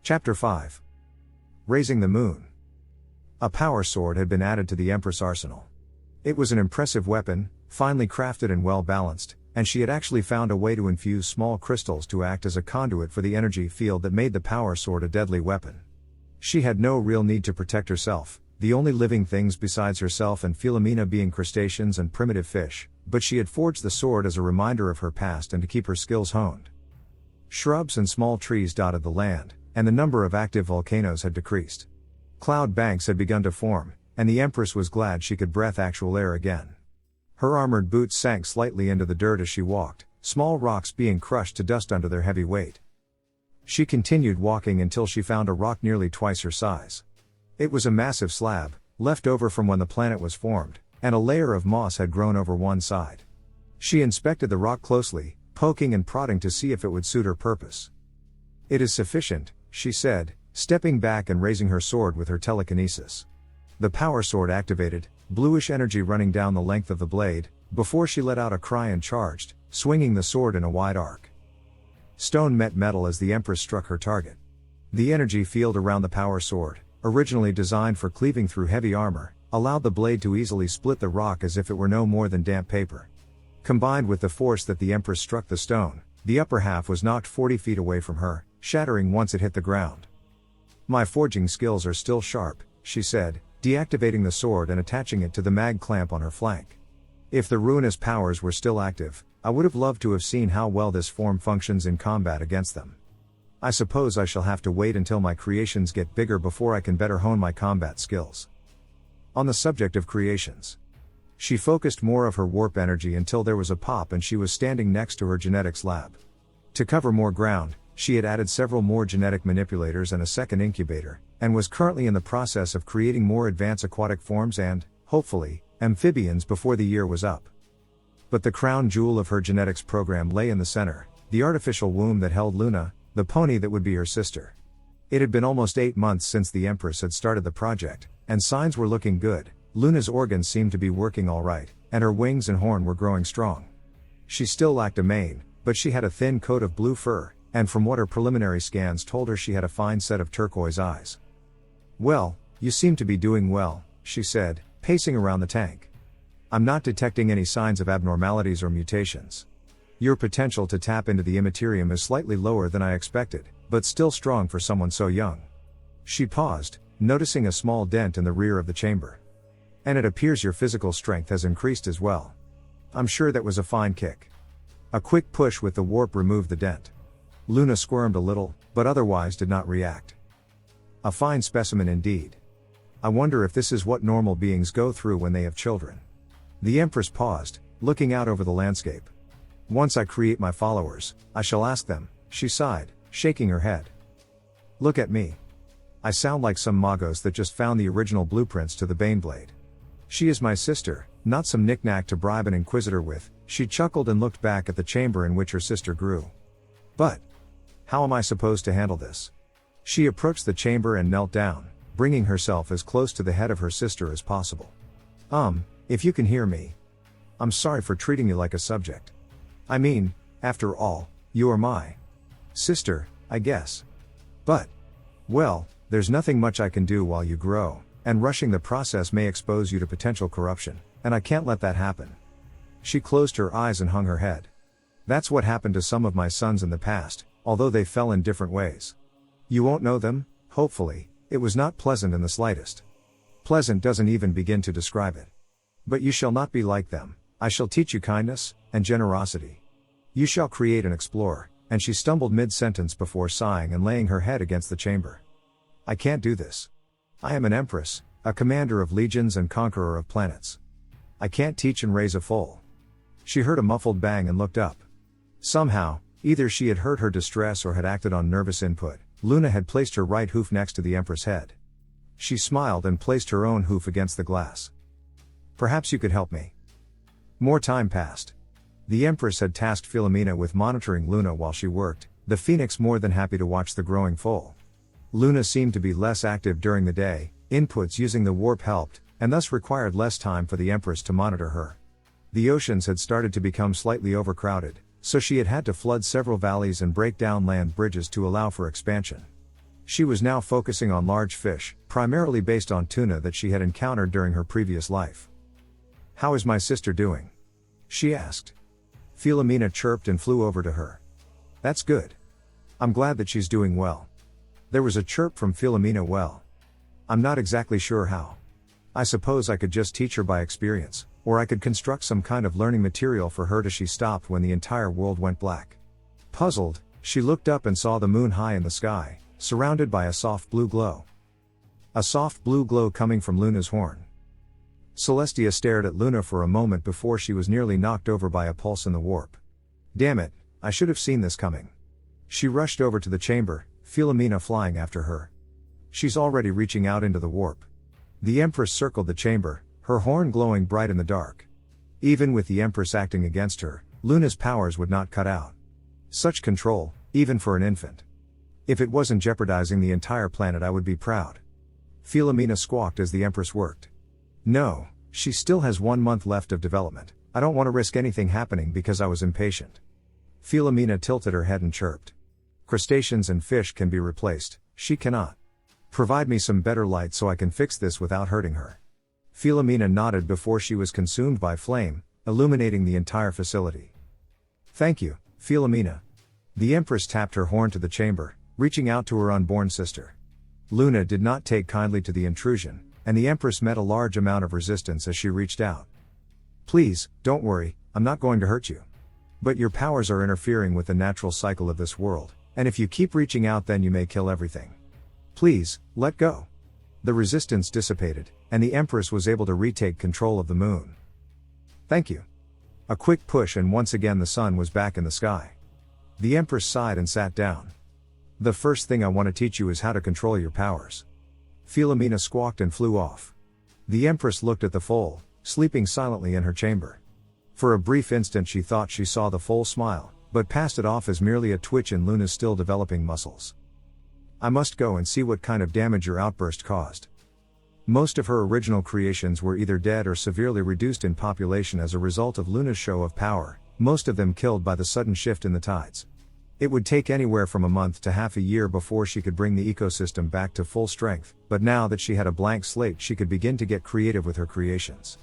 Chapter 5. Raising the Moon. A power sword had been added to the Empress arsenal. It was an impressive weapon, finely crafted and well balanced, and she had actually found a way to infuse small crystals to act as a conduit for the energy field that made the power sword a deadly weapon. She had no real need to protect herself, the only living things besides herself and Philomena being crustaceans and primitive fish, but she had forged the sword as a reminder of her past and to keep her skills honed. Shrubs and small trees dotted the land, and the number of active volcanoes had decreased. Cloud banks had begun to form, and the Empress was glad she could breathe actual air again. Her armored boots sank slightly into the dirt as she walked, small rocks being crushed to dust under their heavy weight. She continued walking until she found a rock nearly twice her size. It was a massive slab, left over from when the planet was formed, and a layer of moss had grown over one side. She inspected the rock closely, poking and prodding to see if it would suit her purpose. "It is sufficient," she said, stepping back and raising her sword with her telekinesis. The power sword activated, bluish energy running down the length of the blade, before she let out a cry and charged, swinging the sword in a wide arc. Stone met metal as the Empress struck her target. The energy field around the power sword, originally designed for cleaving through heavy armor, allowed the blade to easily split the rock as if it were no more than damp paper. Combined with the force that the Empress struck the stone, the upper half was knocked 40 feet away from her, shattering once it hit the ground. "My forging skills are still sharp," she said, deactivating the sword and attaching it to the mag clamp on her flank. "If the ruinous powers were still active, I would have loved to have seen how well this form functions in combat against them. I suppose I shall have to wait until my creations get bigger before I can better hone my combat skills." On the subject of creations, she focused more of her warp energy until there was a pop and she was standing next to her genetics lab. To cover more ground, she had added several more genetic manipulators and a second incubator, and was currently in the process of creating more advanced aquatic forms and, hopefully, amphibians before the year was up. But the crown jewel of her genetics program lay in the center, the artificial womb that held Luna, the pony that would be her sister. It had been almost 8 months since the Empress had started the project, and signs were looking good. Luna's organs seemed to be working all right, and her wings and horn were growing strong. She still lacked a mane, but she had a thin coat of blue fur, and from what her preliminary scans told her, she had a fine set of turquoise eyes. "Well, you seem to be doing well," she said, pacing around the tank. "I'm not detecting any signs of abnormalities or mutations. Your potential to tap into the immaterium is slightly lower than I expected, but still strong for someone so young." She paused, noticing a small dent in the rear of the chamber. "And it appears your physical strength has increased as well." "I'm sure that was a fine kick." A quick push with the warp removed the dent. Luna squirmed a little, but otherwise did not react. "A fine specimen indeed. I wonder if this is what normal beings go through when they have children." The Empress paused, looking out over the landscape. "Once I create my followers, I shall ask them," she sighed, shaking her head. "Look at me. I sound like some magos that just found the original blueprints to the Baneblade. She is my sister, not some knick-knack to bribe an inquisitor with." She chuckled and looked back at the chamber in which her sister grew. "But how am I supposed to handle this?" She approached the chamber and knelt down, bringing herself as close to the head of her sister as possible. If you can hear me, I'm sorry for treating you like a subject. I mean, after all, you are my sister, I guess. But, well, there's nothing much I can do while you grow, and rushing the process may expose you to potential corruption, and I can't let that happen." She closed her eyes and hung her head. "That's what happened to some of my sons in the past, although they fell in different ways. You won't know them, hopefully. It was not pleasant in the slightest. Pleasant doesn't even begin to describe it. But you shall not be like them. I shall teach you kindness and generosity. You shall create and explore," and she stumbled mid-sentence before sighing and laying her head against the chamber. "I can't do this. I am an Empress, a commander of legions and conqueror of planets. I can't teach and raise a foal." She heard a muffled bang and looked up. Somehow, either she had heard her distress or had acted on nervous input, Luna had placed her right hoof next to the Empress' head. She smiled and placed her own hoof against the glass. "Perhaps you could help me." More time passed. The Empress had tasked Philomena with monitoring Luna while she worked, the Phoenix more than happy to watch the growing foal. Luna seemed to be less active during the day, inputs using the warp helped, and thus required less time for the Empress to monitor her. The oceans had started to become slightly overcrowded, so she had had to flood several valleys and break down land bridges to allow for expansion. She was now focusing on large fish, primarily based on tuna that she had encountered during her previous life. "How is my sister doing?" she asked. Philomena chirped and flew over to her. "That's good. I'm glad that she's doing well." There was a chirp from Philomena. "Well, I'm not exactly sure how. I suppose I could just teach her by experience, or I could construct some kind of learning material for her." She stopped when the entire world went black. Puzzled, she looked up and saw the moon high in the sky, surrounded by a soft blue glow. A soft blue glow coming from Luna's horn. Celestia stared at Luna for a moment before she was nearly knocked over by a pulse in the warp. "Damn it, I should have seen this coming." She rushed over to the chamber, Philomena flying after her. "She's already reaching out into the warp." The Empress circled the chamber, her horn glowing bright in the dark. Even with the Empress acting against her, Luna's powers would not cut out. Such control, even for an infant. "If it wasn't jeopardizing the entire planet, I would be proud." Philomena squawked as the Empress worked. "No, she still has 1 month left of development. I don't want to risk anything happening because I was impatient." Philomena tilted her head and chirped. "Crustaceans and fish can be replaced, she cannot. Provide me some better light so I can fix this without hurting her." Philomena nodded before she was consumed by flame, illuminating the entire facility. "Thank you, Philomena." The Empress tapped her horn to the chamber, reaching out to her unborn sister. Luna did not take kindly to the intrusion, and the Empress met a large amount of resistance as she reached out. "Please, don't worry, I'm not going to hurt you. But your powers are interfering with the natural cycle of this world, and if you keep reaching out then you may kill everything. Please, let go." The resistance dissipated, and the Empress was able to retake control of the moon. "Thank you." A quick push and once again the sun was back in the sky. The Empress sighed and sat down. "The first thing I want to teach you is how to control your powers." Philomena squawked and flew off. The Empress looked at the foal, sleeping silently in her chamber. For a brief instant she thought she saw the foal smile, but passed it off as merely a twitch in Luna's still developing muscles. "I must go and see what kind of damage your outburst caused." Most of her original creations were either dead or severely reduced in population as a result of Luna's show of power, most of them killed by the sudden shift in the tides. It would take anywhere from a month to half a year before she could bring the ecosystem back to full strength, but now that she had a blank slate she could begin to get creative with her creations.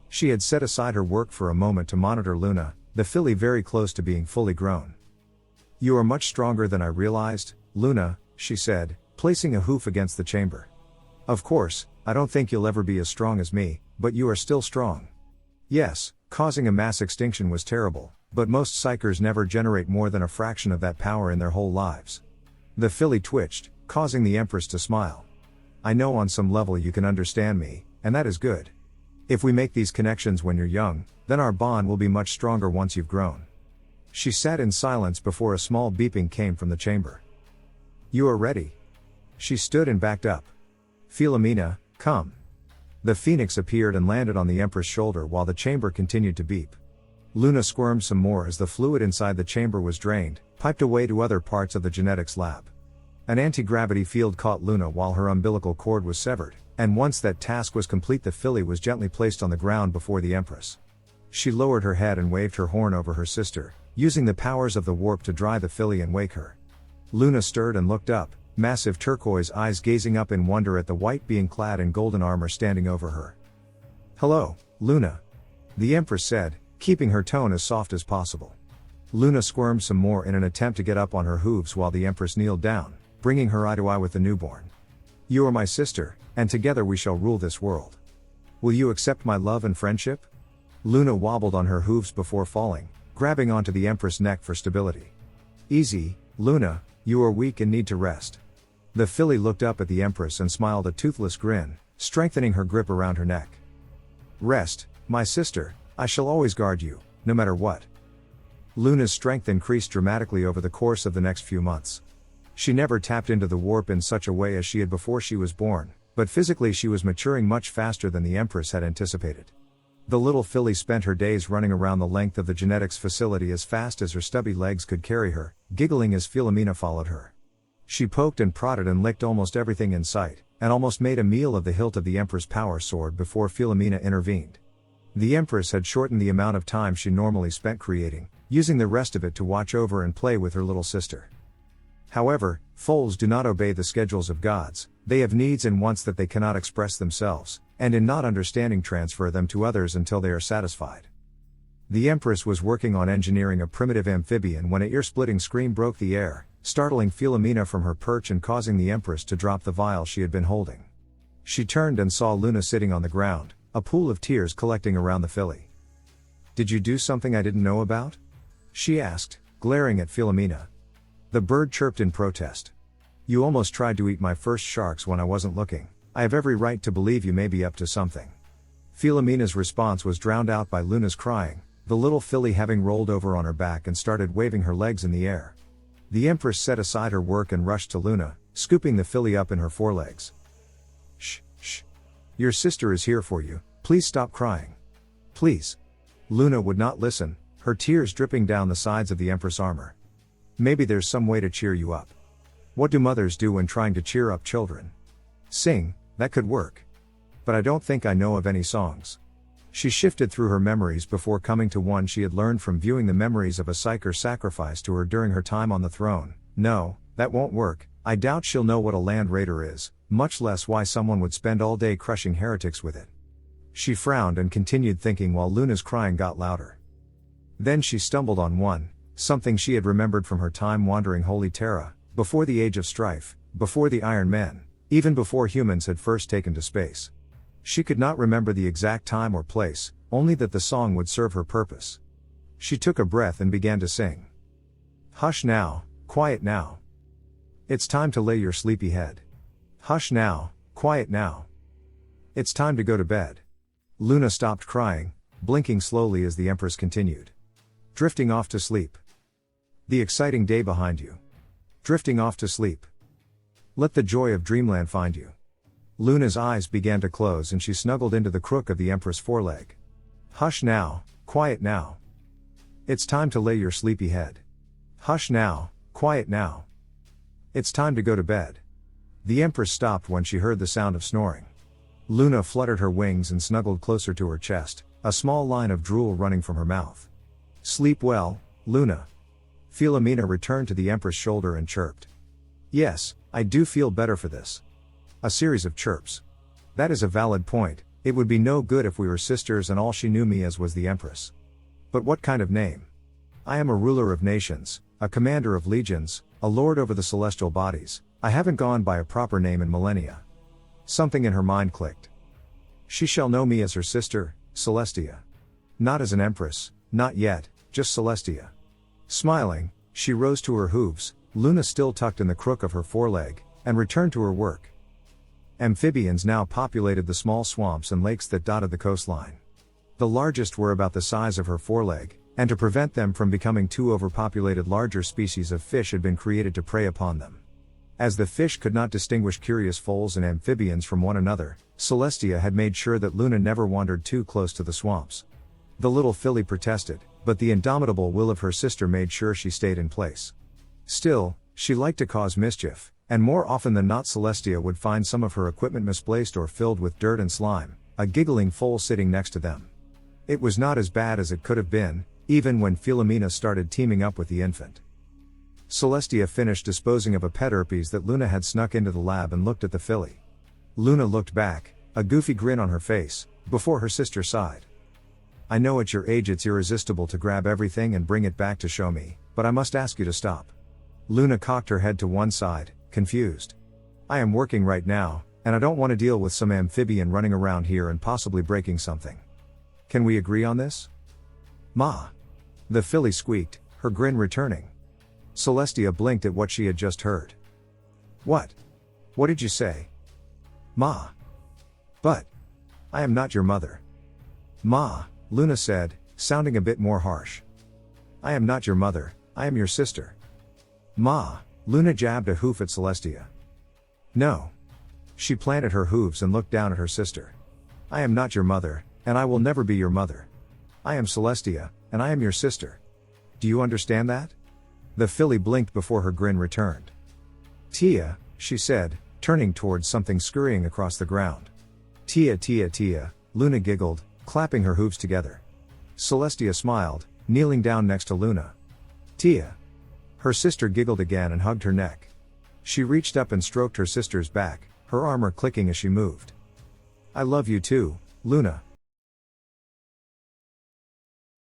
She had set aside her work for a moment to monitor Luna, the filly very close to being fully grown. "You are much stronger than I realized, Luna," she said, placing a hoof against the chamber. "Of course, I don't think you'll ever be as strong as me, but you are still strong." Yes, causing a mass extinction was terrible, but most psychers never generate more than a fraction of that power in their whole lives. The filly twitched, causing the Empress to smile. "I know on some level you can understand me, and that is good. If we make these connections when you're young, then our bond will be much stronger once you've grown." She sat in silence before a small beeping came from the chamber. "You are ready." She stood and backed up. "Philomena, come." The phoenix appeared and landed on the Empress' shoulder while the chamber continued to beep. Luna squirmed some more as the fluid inside the chamber was drained, piped away to other parts of the genetics lab. An anti-gravity field caught Luna while her umbilical cord was severed, and once that task was complete the filly was gently placed on the ground before the Empress. She lowered her head and waved her horn over her sister, using the powers of the warp to dry the filly and wake her. Luna stirred and looked up, massive turquoise eyes gazing up in wonder at the white being clad in golden armor standing over her. "Hello, Luna," the Empress said, keeping her tone as soft as possible. Luna squirmed some more in an attempt to get up on her hooves while the Empress kneeled down, bringing her eye to eye with the newborn. "You are my sister, and together we shall rule this world. Will you accept my love and friendship?" Luna wobbled on her hooves before falling, grabbing onto the Empress' neck for stability. "Easy, Luna, you are weak and need to rest." The filly looked up at the Empress and smiled a toothless grin, strengthening her grip around her neck. "Rest, my sister, I shall always guard you, no matter what." Luna's strength increased dramatically over the course of the next few months. She never tapped into the warp in such a way as she had before she was born, but physically she was maturing much faster than the Empress had anticipated. The little filly spent her days running around the length of the genetics facility as fast as her stubby legs could carry her, giggling as Philomena followed her. She poked and prodded and licked almost everything in sight, and almost made a meal of the hilt of the Empress' power sword before Philomena intervened. The Empress had shortened the amount of time she normally spent creating, using the rest of it to watch over and play with her little sister. However, foals do not obey the schedules of gods, they have needs and wants that they cannot express themselves, and in not understanding transfer them to others until they are satisfied. The Empress was working on engineering a primitive amphibian when an ear-splitting scream broke the air, startling Philomena from her perch and causing the Empress to drop the vial she had been holding. She turned and saw Luna sitting on the ground, a pool of tears collecting around the filly. "Did you do something I didn't know about?" she asked, glaring at Philomena. The bird chirped in protest. "You almost tried to eat my first sharks when I wasn't looking. I have every right to believe you may be up to something." Philomena's response was drowned out by Luna's crying, the little filly having rolled over on her back and started waving her legs in the air. The Empress set aside her work and rushed to Luna, scooping the filly up in her forelegs. "Shh, shh. Your sister is here for you, please stop crying. Please." Luna would not listen, her tears dripping down the sides of the Empress armor. "Maybe there's some way to cheer you up. What do mothers do when trying to cheer up children? Sing, that could work. But I don't think I know of any songs." She shifted through her memories before coming to one she had learned from viewing the memories of a psyker sacrificed to her during her time on the throne. "No, that won't work. I doubt she'll know what a land raider is, much less why someone would spend all day crushing heretics with it." She frowned and continued thinking while Luna's crying got louder. Then she stumbled on one, something she had remembered from her time wandering Holy Terra, before the Age of Strife, before the Iron Men, even before humans had first taken to space. She could not remember the exact time or place, only that the song would serve her purpose. She took a breath and began to sing. "Hush now, quiet now. It's time to lay your sleepy head. Hush now, quiet now. It's time to go to bed." Luna stopped crying, blinking slowly as the Empress continued. "Drifting off to sleep. The exciting day behind you. Drifting off to sleep. Let the joy of dreamland find you." Luna's eyes began to close and she snuggled into the crook of the Empress' foreleg. "Hush now, quiet now. It's time to lay your sleepy head. Hush now, quiet now. It's time to go to bed." The Empress stopped when she heard the sound of snoring. Luna fluttered her wings and snuggled closer to her chest, a small line of drool running from her mouth. "Sleep well, Luna." Philomena returned to the Empress' shoulder and chirped. "Yes, I do feel better for this." A series of chirps. "That is a valid point. It would be no good if we were sisters and all she knew me as was the Empress. But what kind of name? I am a ruler of nations, a commander of legions, a lord over the celestial bodies. I haven't gone by a proper name in millennia." Something in her mind clicked. She shall know me as her sister, Celestia. Not as an empress, not yet, just Celestia. Smiling, she rose to her hooves, Luna still tucked in the crook of her foreleg, and returned to her work. Amphibians now populated the small swamps and lakes that dotted the coastline. The largest were about the size of her foreleg, and to prevent them from becoming too overpopulated, larger species of fish had been created to prey upon them. As the fish could not distinguish curious foals and amphibians from one another, Celestia had made sure that Luna never wandered too close to the swamps. The little filly protested, but the indomitable will of her sister made sure she stayed in place. Still, she liked to cause mischief, and more often than not Celestia would find some of her equipment misplaced or filled with dirt and slime, a giggling foal sitting next to them. It was not as bad as it could have been, even when Philomena started teaming up with the infant. Celestia finished disposing of a Pederpes that Luna had snuck into the lab and looked at the filly. Luna looked back, a goofy grin on her face, before her sister sighed. "I know at your age it's irresistible to grab everything and bring it back to show me, but I must ask you to stop." Luna cocked her head to one side, confused. "I am working right now, and I don't want to deal with some amphibian running around here and possibly breaking something. Can we agree on this?" "Ma!" The filly squeaked, her grin returning. Celestia blinked at what she had just heard. "What? What did you say?" "Ma!" "But! I am not your mother." "Ma," Luna said, sounding a bit more harsh. "I am not your mother, I am your sister." "Ma," Luna jabbed a hoof at Celestia. "No." She planted her hooves and looked down at her sister. "I am not your mother, and I will never be your mother. I am Celestia, and I am your sister. Do you understand that?" The filly blinked before her grin returned. "Tia," she said, turning towards something scurrying across the ground. "Tia, Tia, Tia," Luna giggled, clapping her hooves together. Celestia smiled, kneeling down next to Luna. "Tia." Her sister giggled again and hugged her neck. She reached up and stroked her sister's back, her armor clicking as she moved. I love you too, Luna,